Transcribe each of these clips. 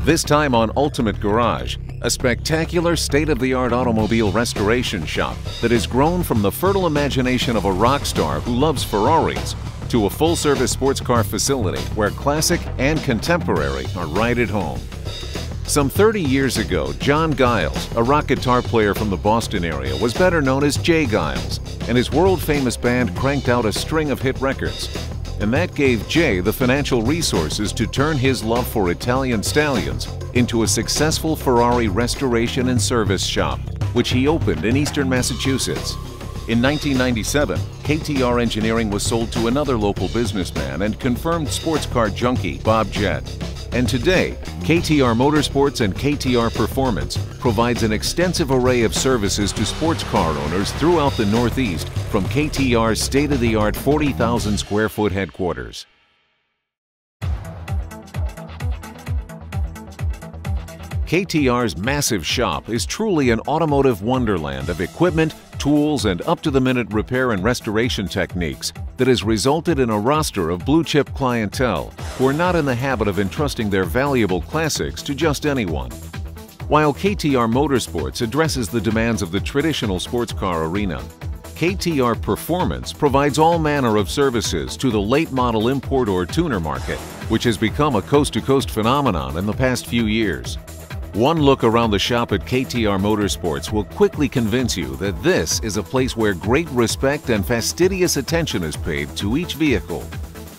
This time on Ultimate Garage, a spectacular state-of-the-art automobile restoration shop that has grown from the fertile imagination of a rock star who loves Ferraris to a full-service sports car facility where classic and contemporary are right at home. Some 30 years ago, Jay Giles, a rock guitar player from the Boston area, was better known as Jay Giles, and his world-famous band cranked out a string of hit records. And that gave Jay the financial resources to turn his love for Italian stallions into a successful Ferrari restoration and service shop, which he opened in eastern Massachusetts. In 1997, KTR Engineering was sold to another local businessman and confirmed sports car junkie Bob Jett. And today, KTR Motorsports and KTR Performance provides an extensive array of services to sports car owners throughout the Northeast from KTR's state-of-the-art 40,000 square foot headquarters. KTR's massive shop is truly an automotive wonderland of equipment, tools, and up-to-the-minute repair and restoration techniques that has resulted in a roster of blue-chip clientele who are not in the habit of entrusting their valuable classics to just anyone. While KTR Motorsports addresses the demands of the traditional sports car arena, KTR Performance provides all manner of services to the late-model import or tuner market, which has become a coast-to-coast phenomenon in the past few years. One look around the shop at KTR Motorsports will quickly convince you that this is a place where great respect and fastidious attention is paid to each vehicle.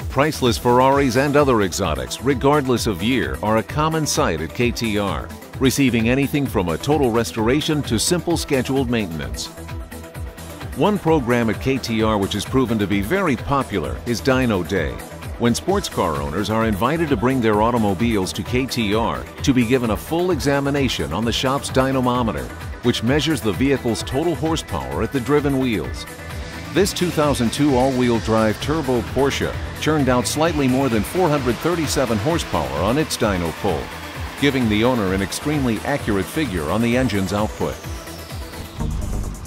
Priceless Ferraris and other exotics, regardless of year, are a common sight at KTR, receiving anything from a total restoration to simple scheduled maintenance. One program at KTR which has proven to be very popular is Dyno Day, when sports car owners are invited to bring their automobiles to KTR to be given a full examination on the shop's dynamometer, which measures the vehicle's total horsepower at the driven wheels. This 2002 all-wheel drive turbo Porsche churned out slightly more than 437 horsepower on its dyno pull, giving the owner an extremely accurate figure on the engine's output.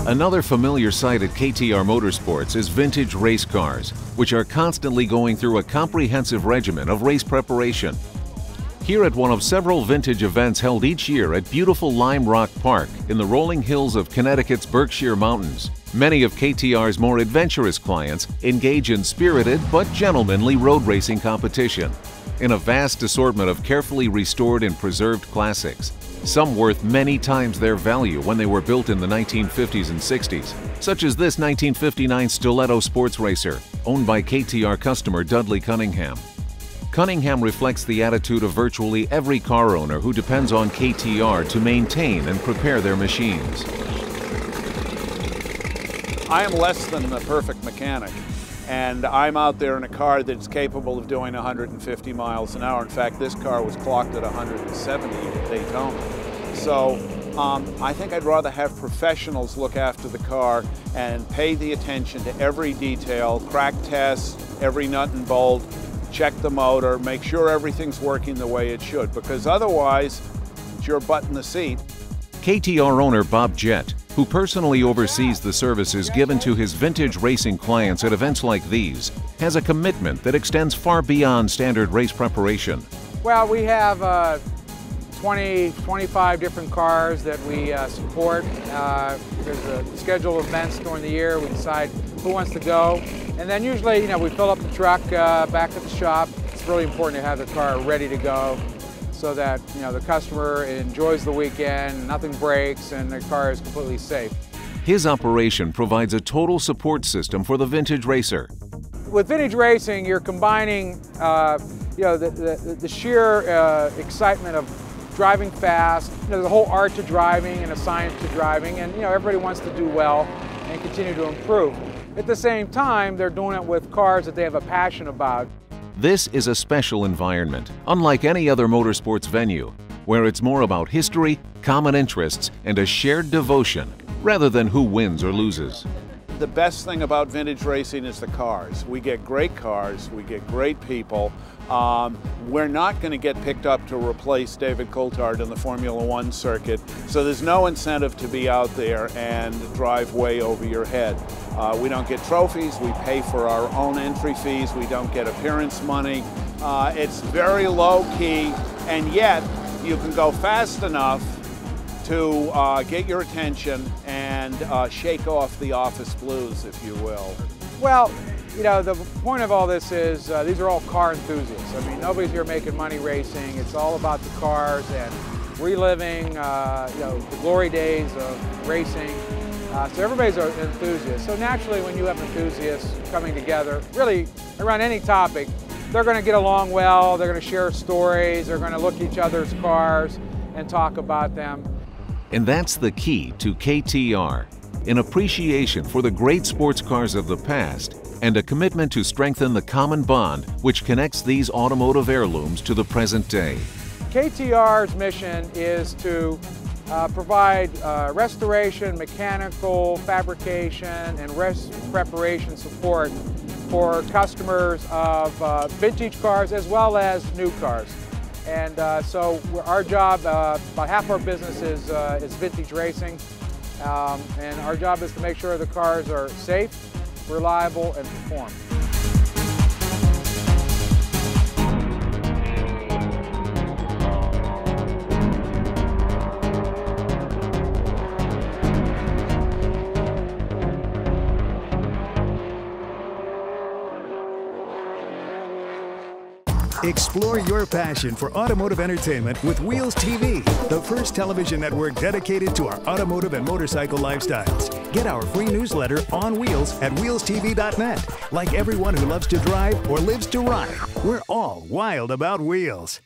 Another familiar sight at KTR Motorsports is vintage race cars, which are constantly going through a comprehensive regimen of race preparation. Here at one of several vintage events held each year at beautiful Lime Rock Park in the rolling hills of Connecticut's Berkshire Mountains, many of KTR's more adventurous clients engage in spirited but gentlemanly road racing competition in a vast assortment of carefully restored and preserved classics, some worth many times their value when they were built in the 1950s and 60s, such as this 1959 Stiletto sports racer, owned by KTR customer Dudley Cunningham. Cunningham reflects the attitude of virtually every car owner who depends on KTR to maintain and prepare their machines. I am less than the perfect mechanic, and I'm out there in a car that's capable of doing 150 miles an hour. In fact, this car was clocked at 170 at Daytona. So I think I'd rather have professionals look after the car and pay the attention to every detail, crack test every nut and bolt, check the motor, make sure everything's working the way it should, because otherwise it's your butt in the seat. KTR owner Bob Jett, who personally oversees the services given to his vintage racing clients at events like these, has a commitment that extends far beyond standard race preparation. Well, we have 25 different cars that we support. There's a schedule of events during the year. We decide who wants to go. And then usually, we fill up the truck back at the shop. It's really important to have the car ready to go so that, the customer enjoys the weekend, nothing breaks, and the car is completely safe. His operation provides a total support system for the vintage racer. With vintage racing, you're combining, the sheer excitement of driving fast, the whole art to driving and a science to driving, and everybody wants to do well and continue to improve. At the same time, they're doing it with cars that they have a passion about. This is a special environment, unlike any other motorsports venue, where it's more about history, common interests, and a shared devotion, rather than who wins or loses. The best thing about vintage racing is the cars. We get great cars, we get great people. We're not going to get picked up to replace David Coulthard in the Formula One circuit, so there's no incentive to be out there and drive way over your head. We don't get trophies, we pay for our own entry fees, we don't get appearance money. It's very low key, and yet you can go fast enough to get your attention and shake off the office blues, if you will. Well, you know, the point of all this is these are all car enthusiasts. I mean, nobody's here making money racing. It's all about the cars and reliving, you know, the glory days of racing. So everybody's an enthusiast. So naturally, when you have enthusiasts coming together, really around any topic, they're going to get along well. They're going to share stories. They're going to look at each other's cars and talk about them. And that's the key to KTR, an appreciation for the great sports cars of the past and a commitment to strengthen the common bond which connects these automotive heirlooms to the present day. KTR's mission is to provide restoration, mechanical, fabrication, and preparation support for customers of vintage cars as well as new cars. And so our job, about half our business is vintage racing, and our job is to make sure the cars are safe, reliable, and perform. Explore your passion for automotive entertainment with Wheels TV, the first television network dedicated to our automotive and motorcycle lifestyles. Get our free newsletter on Wheels at wheelstv.net. Like everyone who loves to drive or lives to ride, we're all wild about wheels.